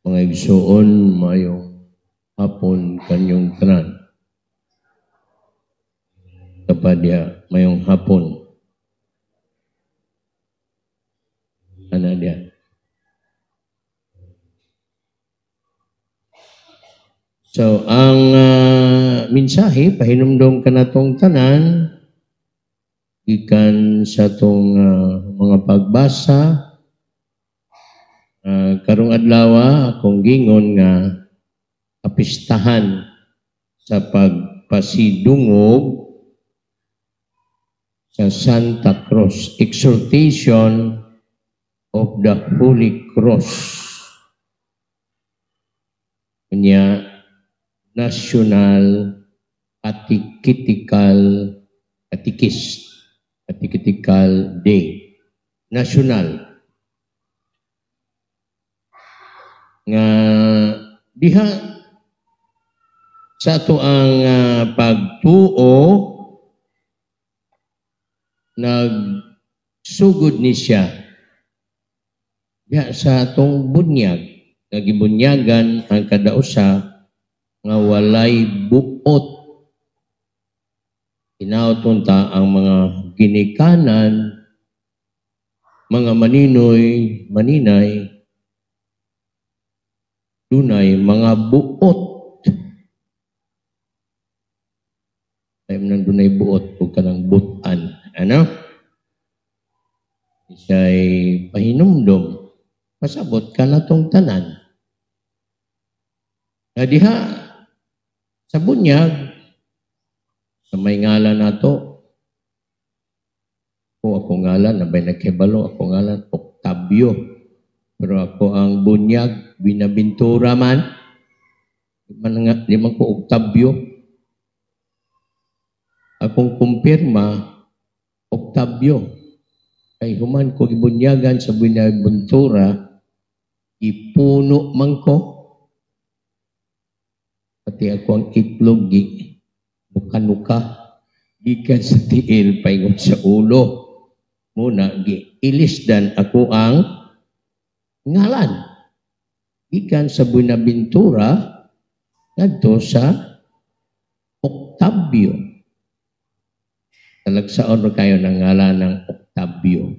Mga igsoon, mayong hapon kanyong tanan. Kapadya, mayong hapon. Ano dia? So, ang mensahe, pahinumdom ka na tong tanan, ikan sa tong mga pagbasa, karong adlaw akong gingon nga kapistahan sa pagpasidungog sa Santa Cruz, exhortation of the Holy Cross. Kanya National Catechetical Day. National. Nga diha sa ato ang pagtuo nagsugod ni siya diha sa atong bunyag, nagibunyagan ang kadausa nga walay buot. Inaoton ta ang mga ginikanan, mga maninay, dunay mga buot. Ay nang dunay buot o kanang butan. Ano? Isa'y pahinumdom. Pasabot ka na tong tanan. Diha sa bunyag, sa may ngalan nato, ako ngalan, nabay nagkibalo, ako ngalan, Octavio. Pero ako ang bunyag, Binaventura man. Di man ko Octavio. Akong kumpirma, Octavio. Ay human ko ibunyagan sa Binaventura, ipuno man ko. Pati ako ang itlog, nuka-nuka, gikan sa tiil, paingon sa ulo. Muna, ilisdan ako ang ngalan. Gikan sa Buenaventura, ngadto sa Octavio. Talagsaon na kayo ng ngalan ng Octavio.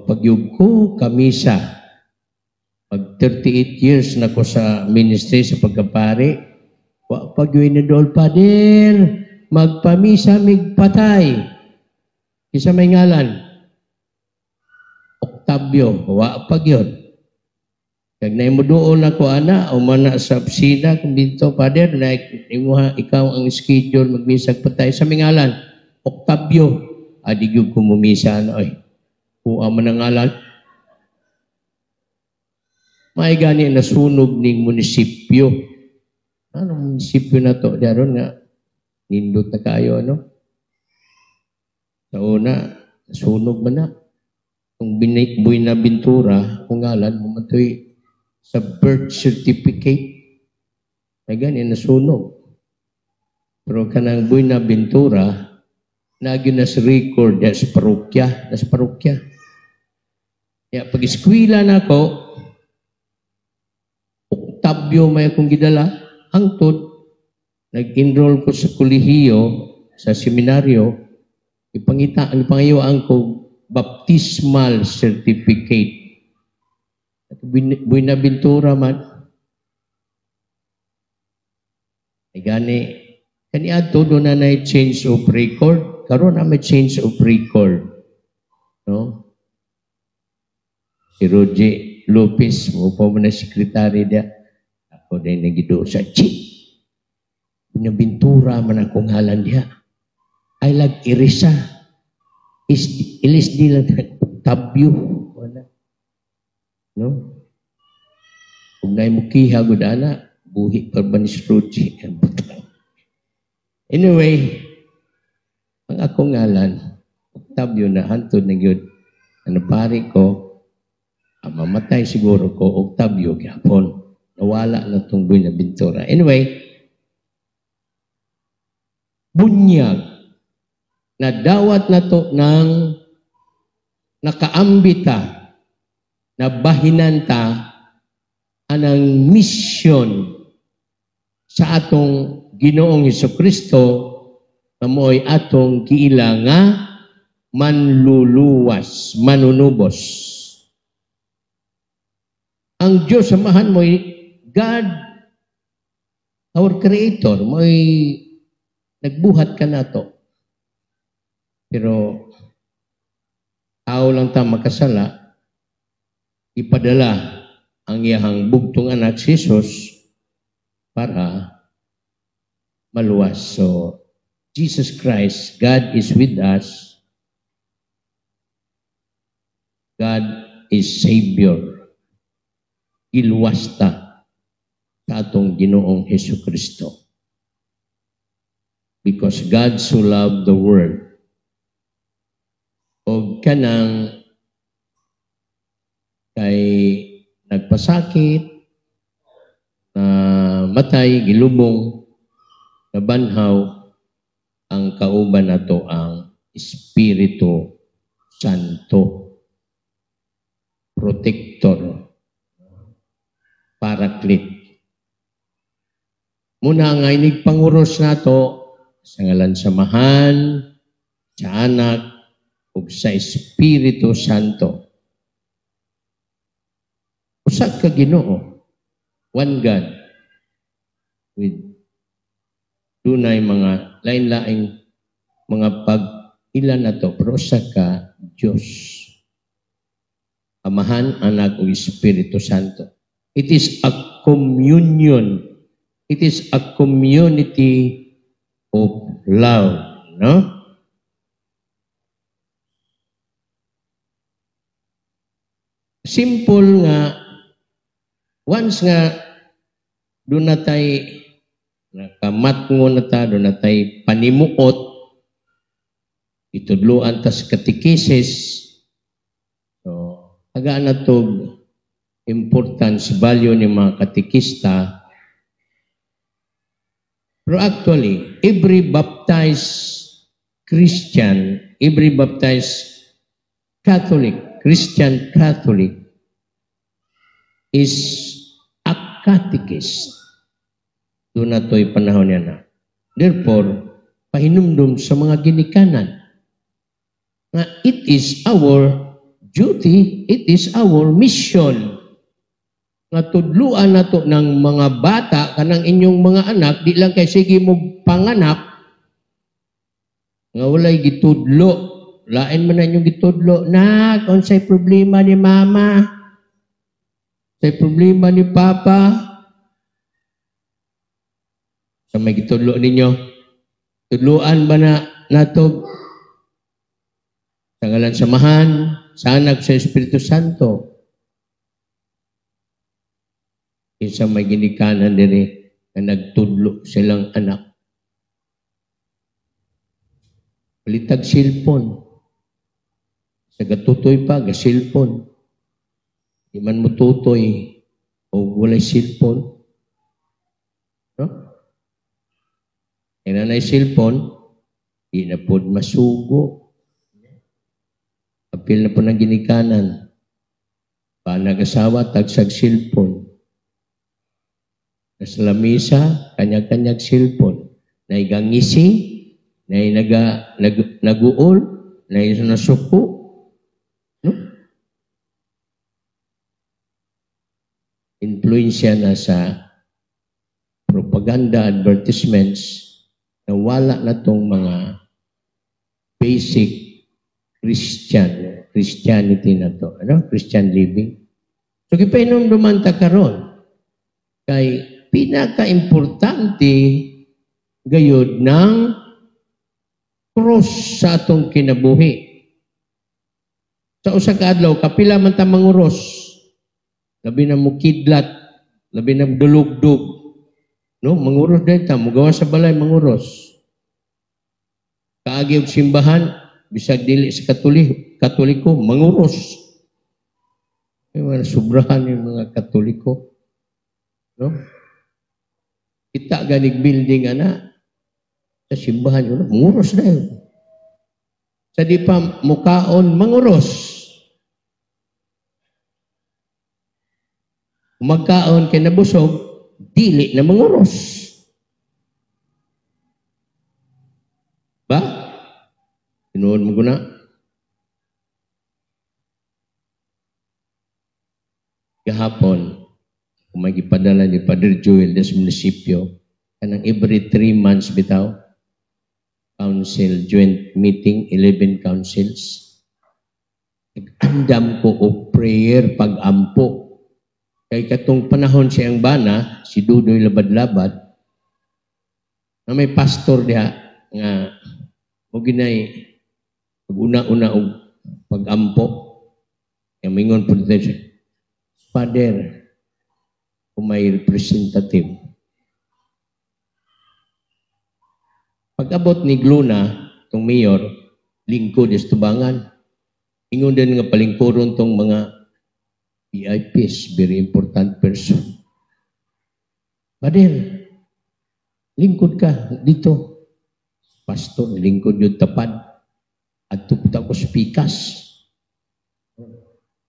Pagyug ko kamisa, pag 38 years na ko sa ministry sa pagkapari, pagyuin na dool, Pader, magpamisa migpatay. Isa may ngalan, Octavio, pag yun. Kag na mo doon ako, ana, umana sa opisina, kung dito, Pader, like, ikaw ang schedule, magmisag patay. Sa may ngalan, Octavio, adigyo kumumisa, ano, ay, kuha man ang ngalan. May gani nasunog ning munisipyo. Anong munisipyo na to? Daron nga, nindot na kayo, ano? Sa una, nasunog man na. Kung Buenaventura, kung ngalan, mumatoy sa birth certificate, may gani nasunog. Pero kanang Buenaventura, nagyo na sa record sa parokya. Kaya pag-eskwila na ako, Octavio may akong gidala, hangtod, nag-enroll ko sa kolehiyo, sa seminaryo, ipangayuan ko baptismal certificate. At Buenaventura man. Ay gani, kaniadto doon na change of record. Karon na may change of record. No? Si Roger Lopez, upo mo na sekretary dia. Ako din nagido sa chip. Buenaventura man akong halan diha. I like Irisa. Ilis nila Octavio. Wala. No? Kung na mo kiha, gudana, buhi pa ba ni Roger? Anyway, ang akong ngalan, Octavio na hantod na yun. Ano pari ko, mamatay siguro ko, Octavio, gapon. Nawala na itong Buenaventura. Anyway, bunyag, na dawat na to ng nakaambita, na bahinanta anang mission sa atong Ginoong Hesukristo na mo'y atong giila nga manluluwas, manunubos. Ang Diyos, samahan mo'y God, our Creator, mo'y nagbuhat ka na to. Pero tao lang ta makasala, ipadala ang iyahang bugtong anak si Jesus para maluwas. So, Jesus Christ, God is with us. God is Savior. Iluwas ta sa atong Ginoong Hesukristo. Because God so loved the world. O kanang kay nagpasakit, na matay, gilubong, nabanhaw, ang kauban nato ang Espiritu Santo, protector, paraclete. Muna nga inigpanguros nato sa ngalan samahan, sa anak, ug sa Espiritu Santo. Usa ka Ginoo, one God, with dunay mga lain-laing mga pag-ilan na to, pero usa ka Diyos. Amahan, Anak, ug Espiritu Santo. It is a communion. It is a community of love, no? Simple nga, once nga doon na tayo nakamatngo na ta, doon na tayo panimuot, itudluan tas katikisis, so, hagaan na to importance, value ni mga katikista. Pero actually, every baptized Christian, every baptized Catholic, Christian Catholic is a catechist. Doon na to'y panahon niya na. Therefore, pahinumdum sa mga ginikanan na it is our duty, it is our mission nga tudluan na to ng mga bata kanang inyong mga anak, di lang kay sige mo panganak nga walay gitudlo. Lain man na inyong gitudlo, na, kung sa'y problema ni mama, sa'y problema ni papa, sa may gitudlo ninyo, tudluan ba na nato sa ngalan samahan, sa anak, sa Espiritu Santo. Isa may ginikanan diri na nagtudlo silang anak. Palitag silpon. Sa gatutoy pa, gasilpon. Di man mo tutoy o walay silpon. No? E nanay silpon, di na po masugo. Apil na po ng ginikanan. Panag-asawa, tagsag silpon. Nasa lamisa, kanya-kanyag silpon. Naigangising, naguol, nasuko. No? Influensya na sa propaganda, advertisements, na wala na tong mga basic Christianity na to. Ano? Christian living. So, kipainom-duman ta karon kay pinaka-importante gayud ng cross sa atong kinabuhi. Sa usa ka adlaw, kapila man ta manguros. Labi na mo kidlat, labi na dulugdug. No, manguros din ta, mugawa sa balay manguros. Kaagi og simbahan, bisag dili sa Katoliko, manguros. Mga sobrahan yung mga Katoliko. No? Kita ganig building ana sa simbahan yun, manguros na yun. Sa di pa mukaon, manguros. Kung magkaon kay nabusog, dili na manguros. Ba? Tinuod mo na. Kahapon, kung may ipadala ni Padre Joel des munisipyo, kanang every 3 months bitaw, council, joint meeting, 11 councils. Nag-andam ko o prayer pag-ampo. Kay katong panahon siyang bana, si Dudoy Labad-Labad, na may pastor diha nga o ginay una-una og pag-ampo. Yung mingon po dito siya, Father, kung may representative. Pag-abot ni Gluna, itong mayor, lingkod is tubangan. Ingon din nga palingkuron itong mga VIPs, very important person. Father, lingkod ka dito. Pastor, lingkod yung tapad. At tuputa ko spikas.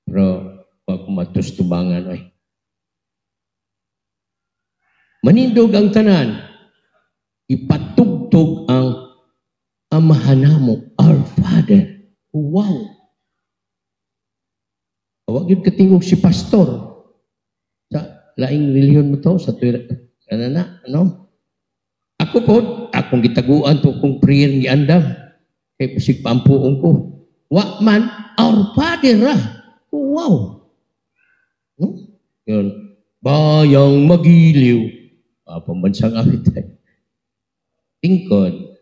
Pero, pag kumatos tubangan, ay. Manindog ang tanan. Ipatugtog ang amahan mo, our Father. Wow! Huwag yun katingog si pastor. Sa laing reliyon mo to, sa tuwira, ano? Ako po, akong gitaguan to kung prayer ni Andam. Kaya pasig pampuong ko. Wa man, our Father ah. Wow! No? Yun. Bayang magiliw. Pambansang awit. Tingkod.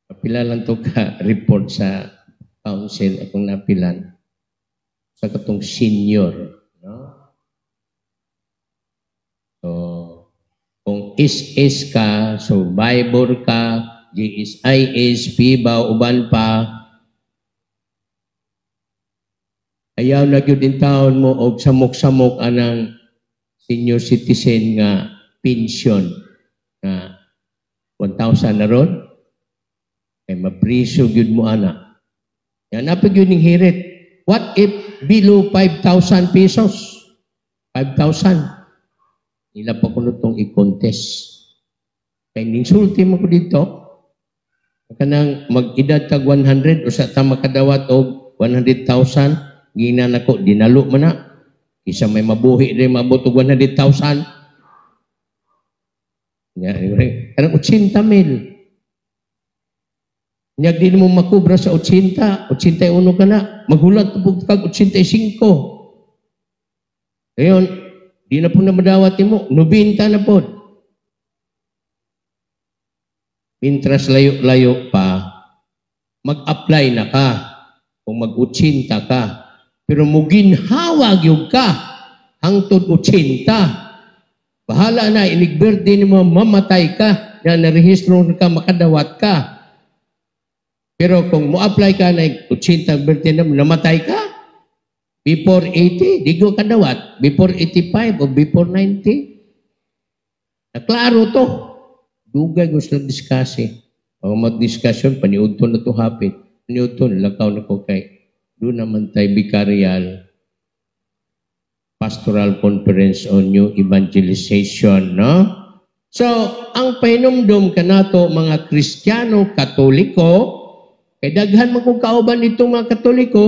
Kapila lang to ka report sa council akong napilan sa katong senior. No? So, kung is ka, survivor ka, GSIS, PIBA, uban pa, ayaw na yun din taon mo o samok-samok anang senior citizen nga pension na 1,000 na ron. Kaya mapriso yun mo anak. Yan, napag yun yung hirit. What if below 5,000 pesos? 5,000. Nila pa ko nitong i-contest. Kaya ninsulti mo ko dito, kanang mag-edad tag 100 o sa tama kadawat o 100,000, ginan ako, dinalo man na. Isa may mabuhi rin, mabot o 100,000. Kanang 80 mil. Nyag din mo makubra sa 80, 81 ka na, maghulat po kag 85. Ngayon, di na po na madawat mo, 90 na po. Mintras layo-layo pa, mag-apply na ka, kung mag-80 ka, pero muginhawag yung ka, hangtod 80. Bahala na, inigberde mo, mamatay ka, na narehistro ka, makadawat ka. Pero kung mo-apply ka na 80 birthday na namatay ka, before 80, di ko kadawat. Before 85 o before 90. Naklaro to. Dugay gusto diskusi. O mag-discussion, paniudto na to hapit. Paniudto, lakaw na ko kay. Doon naman tayo bicarial pastoral conference on new evangelization, no? So, ang painumdum ka nato mga Kristiyano, Katoliko, kay daghan man kung kauban itong mga Katoliko,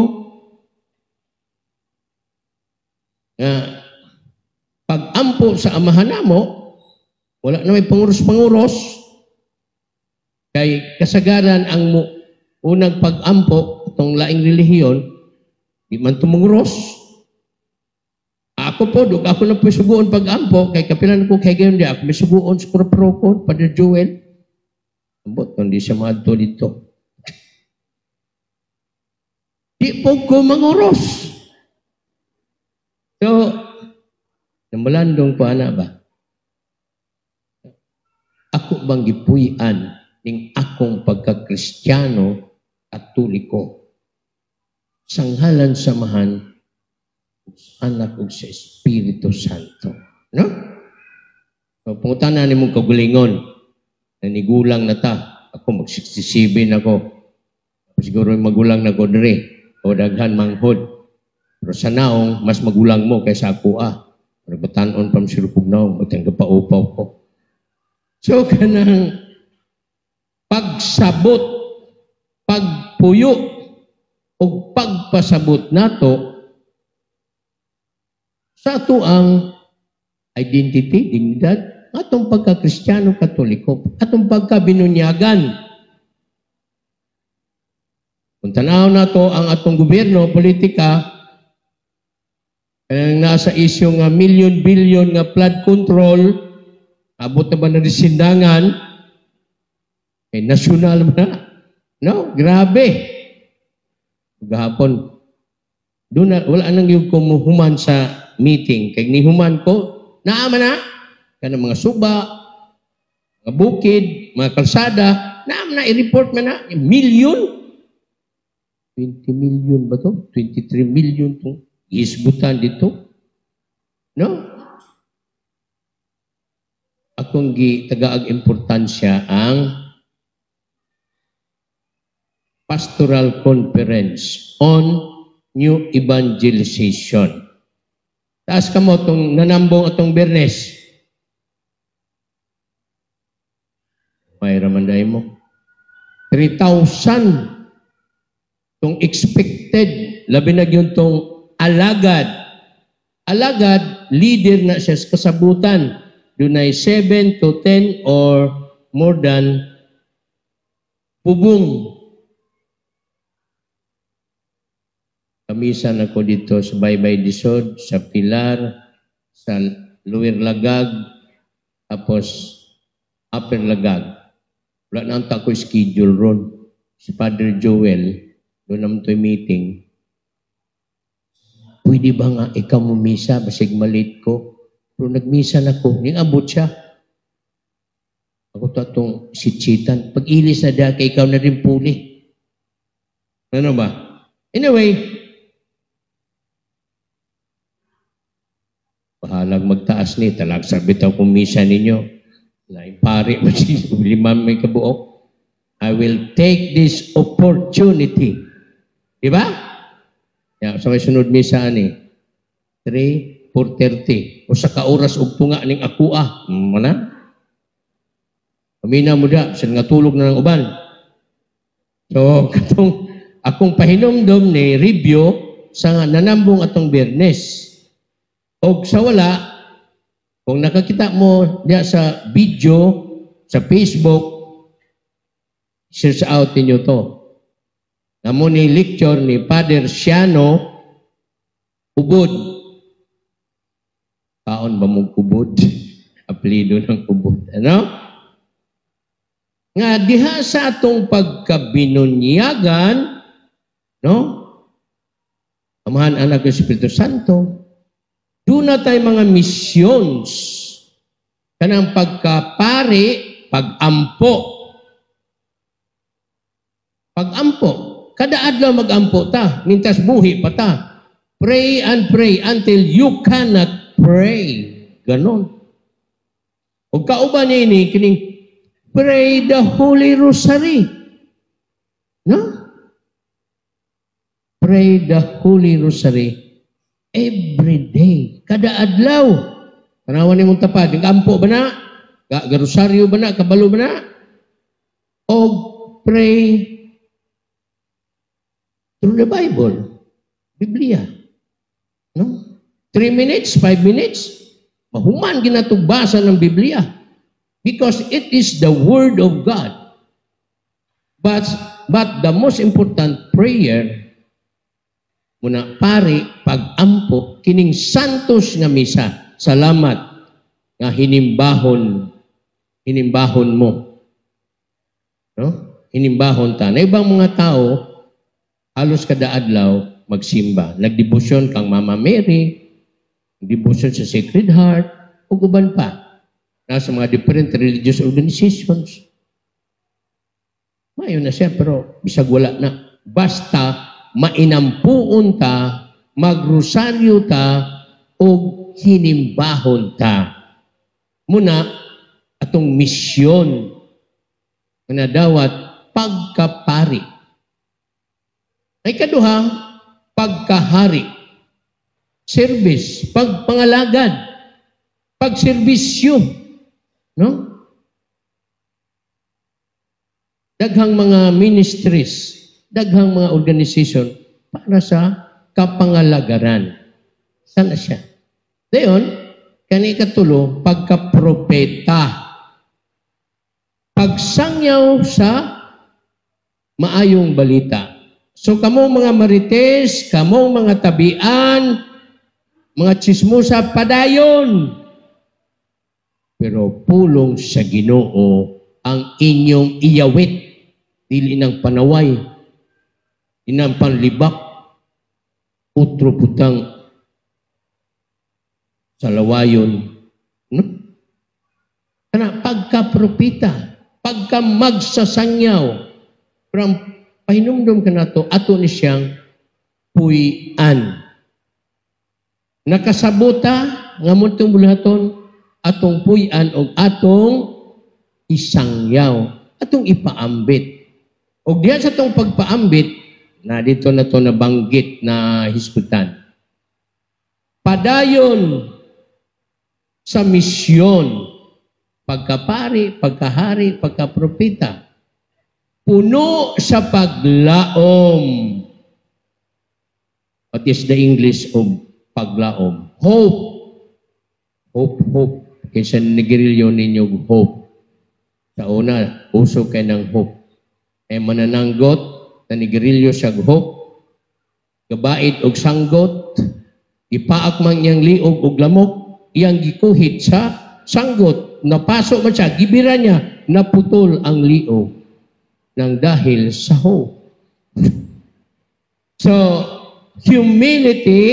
pag-ampo sa amahan namo, wala na may panguros-panguros, kay kasagaran ang unang pag-ampo, itong laing relihiyon, di man tumunguros. Ako po, ako na po suguon pag-ampo, kay kapilan ko kay gayon di, ako may suguon sa kurapro Padre Joel. Ambot, hindi siya maadto dito. Di po ko manguros. So, namalandong ko ana ba? Ako bang gipuy-an ning akong pagka-Kristiyano Katoliko? Sanghalan samahan anak ug sa Espiritu Santo. No? So, pangutana ni mong kagulingon, nanigulang na ta. Ako mag-67 ako. Siguro magulang na ko diri o daghan manghod. Pero sa naong, mas magulang mo kaysa ako Nagbatanon pang sirupog naong, matang kapaupaw ko. So, kanang pagsabot, pagpuyo, o pagpasabot nato sa ato ang identity, dignidad, atong pagka-Kristiyano Katoliko, atong pagka-binunyagan. Kung tanaw na to ang atong gobyerno, politika, ang nasa isyu nga million-billion nga flood control, abot na ba na sindangan, nasyonal ba na? No, grabe. Gahapon, wala nang yung kumuhuman sa meeting. Kaya nihuman ko, naama na, kanang mga suba, mga bukid, mga kalsada, naama na, i-report man na, million. 20 million ba to? 23 million to. Isbutan dito. No? Akong tagaag importansya ang Pastoral Conference on New Evangelization. Taas ka mo itong nanambong atong Bernes. May ramanday mo. 3,000 itong expected. Labi na yun itong alagad. Alagad, leader na siya sa kasabutan. Doon ay 7 to 10 or more than pubong. Kamisan ako dito sa Baybay Disod, sa Pilar, sa Lower Lagag, tapos Upper Lagag. Wala na ang tako schedule ron. Si Father Joel, doon naman ito'y meeting. Pwede ba nga ikaw mumisa, basig malit ko? Pero nagmisa na ko, ning abot siya. Ako to itong sitsitan. Pag-ilis na dahil ikaw na rin puli. Ano ba? Anyway, bahalag magtaas ni, talag sabit ako misa ninyo. Lain pari, lima may kabuok. I will take this opportunity. Diba? Ya, sa may sunod misa ni 3:30. O sa kauras og tunga ning ako Mana? Pamina mo da, sa nga tulog na ng uban. So, katong akong pahinomdom ni review sa nanambong atong Biyernes. O sa wala, kung nakakita mo diya sa video, sa Facebook, share out ninyo to. Namo ni lecture ni Father Siano Ubod. Kaon ba mong Ubod? Apelido ng Ubod. Ano? Nga diha sa atong pagkabinunyagan, no? Amahan anak ng Espiritu Santo, doon na tayo mga missions. Kanang pagkapari, pag-ampo. Pag-ampo. Kada adlaw mag-ampo ta, mintas buhi pa ta. Pray and pray until you cannot pray. Ganon. O kauban niya ini, kining pray the Holy Rosary. No? Pray the Holy Rosary every day. Kada adlaw. Tanawan ni mong tapad. Nag-ampo ba na? Garosaryo ba na? Kabalo ba na? O pray through the Bible, Biblia. No? 3 minutes, 5 minutes, mahuman ginatugbasa ng Biblia. Because it is the Word of God. But the most important prayer, muna pari, pag-ampo, kining santos nga misa, salamat nga hinimbahon mo. No? Hinimbahon ta. Na ibang mga tao, halos kada adlaw magsimba. Nagdebosyon kang Mama Mary, nagdebosyon sa Sacred Heart, o uban pa. Nasa mga different religious organizations. Mayon na siya, pero bisag wala na. Basta mainampuon ta, magrosaryo ta, o hinimbahon ta. Muna, atong misyon na dawat pagkapari. Ay kaduha, pagkahari. Service, pagpangalagad, pagserbisyo, no? Daghang mga ministries, daghang mga organization para sa kapangalagaran. Sana siya. Dayon, kani katulo, pagkapropeta. Pagsangyaw sa maayong balita. So kamo mga marites, kamo mga tabian, mga chismosa, padayon. Pero pulong sa Ginoo ang inyong iyawit. Dili ng panaway, inang panlibak, utro putang sa lawayon. No? Kana pagka-propita, pagka-magsasangyaw, from pahinumdum ka na to, ato ni siyang puy-an. Nakasabota, nga mutong bulaton, atong puy-an o atong isangyaw, atong ipaambit. O diyan sa itong pagpaambit, na dito na ito nabanggit na hisgutan. Padayon sa misyon, pagkapari, pagkahari, pagkapropita, puno sa paglaom. What is the English of paglaom? Hope. Hope. Kaysa nigirilyo ninyo hope. Sa una, uso kayo ng hope. Manananggot, nanigirilyo siya hope, gabait og sanggot, ipaak man niyang liog og lamok, iyang gikuhit sa sanggot, napasok man siya, gibira niya, naputol ang liog nang dahil sa hope. So, humility,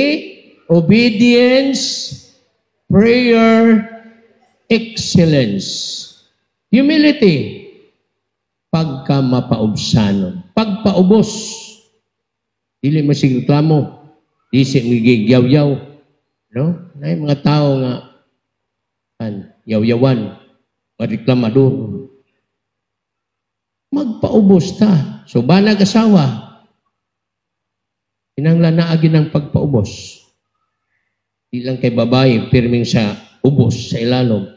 obedience, prayer, excellence. Humility, pagka mapaubsanon. Pagpaubos, dili masigreklamo, di siya magigyaw-yaw. No? Na mga tao nga, yaw-yawan, reklamador. Magpaubos ta. So, banag asawa, inanglanaagin ng pagpaubos. Di lang kay babae, pirming sa ubos, sa ilalom.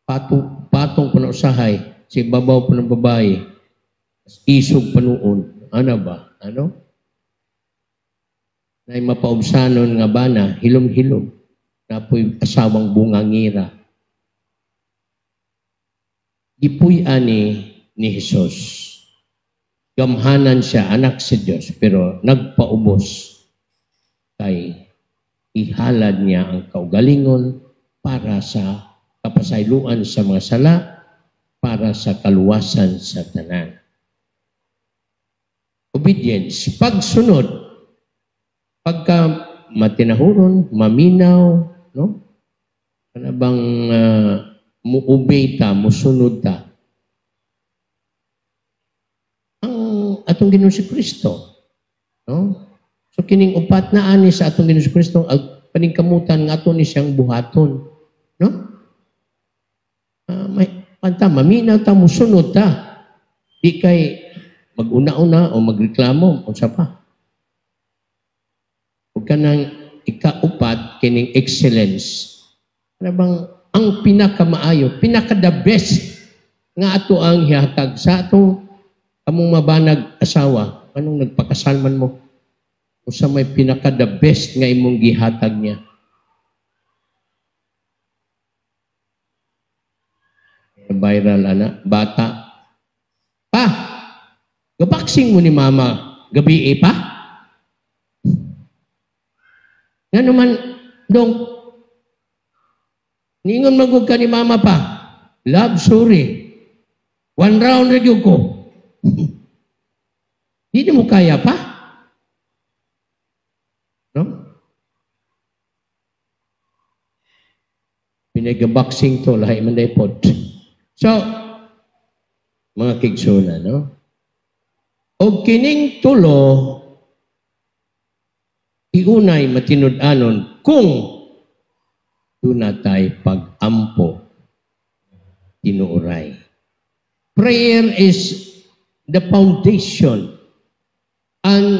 Patong panausahay, si babaw po ng babae, isog panuon. Ano ba? Ano? Na mapaubsanon nga bana, hilom-hilom. Na po'y asawang bungangira. Ipuy ani ni Jesus. Gamhanan siya, anak si Diyos, pero nagpaubos kay ihalad niya ang kaugalingon para sa kapasayloan sa mga sala, para sa kaluwasan sa tanan. Obedience, pagsunod, pagka matinahuron, maminaw, no? Ano bang muobey ta, musunod ta? Ang atong Ginoong si Kristo, no? So kining upat na ani sa atong Ginoong si Kristo, paningkamutan nga ato ni siyang buhaton, no? Panta, maminaw ta, musunod ta. Di kay mag-una-una o magreklamo, o sa pa. Huwag ka nang ikaupat, kining excellence. Ano bang ang pinakamaayo, pinaka-the best nga ato ang hihatag sa atong among mabanag asawa. Anong nagpakasalman mo? O sa may pinaka-the best nga imong gihatag niya. Viral, bata. Pa, gabaksing mo ni mama gabi pa? Nga naman, dong, ningon magug ka ni mama pa, love, sorry. 1 round na ko. Di mo kaya pa? No? Pinagabaksing to, lahi man day pod. So, mga kigsuna, no? O kining tulo, iunay matinud-anon kung dunatay pag-ampo tinuuray. Prayer is the foundation. Ang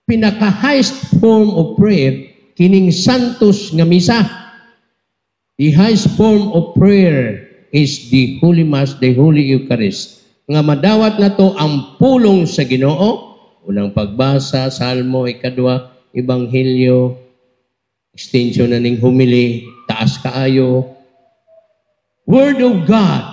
pinaka-highest form of prayer kining santos nga misa. The highest form of prayer is the Holy Mass, the Holy Eucharist. Nga madawat na to ang pulong sa Ginoo, unang pagbasa, salmo, ikadwa, ebanghelyo, extension na ning humili, taas kaayo, Word of God,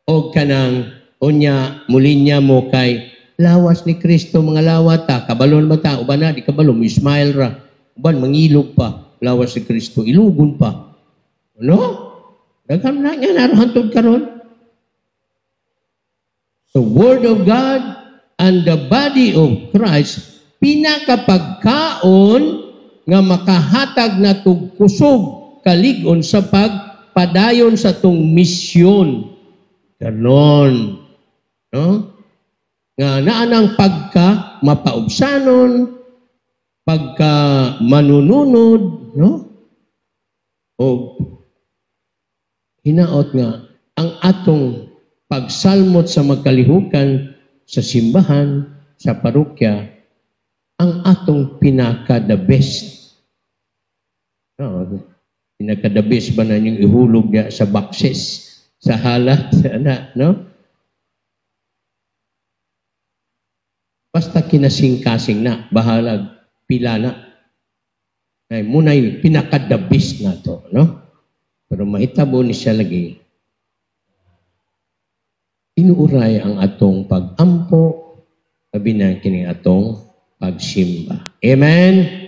o kanang unya, mulinya mo kay lawas ni Kristo, mga lawat ta, kabalon ba ta, uban na, di kabalon, smile ra, uban, mangilog pa, lawas ni Kristo, ilugon pa. Ano? Dagham na niya, narohantod karon. So, Word of God and the body of Christ, pinakapagkaon nga makahatag na tugkusog kaligon sa pagpadayon sa tong misyon. Ganon. No? Nga naanang pagka mapaubsanon, pagka manununod, no? O hinaot nga ang atong pagsalmot sa magkalihukan sa simbahan, sa parokya, ang atong pinaka-the best. No, pinaka-the best ba na yung ihulog niya sa boxes, sa halat, no? Basta kinasing-kasing na, bahalag, pila na. Ay, muna yung pinaka-the best na to, no? Pero mahitabo ni siya lagi, inuuray ang atong pag-ampo, sabi na kining atong pagsimba. Amen?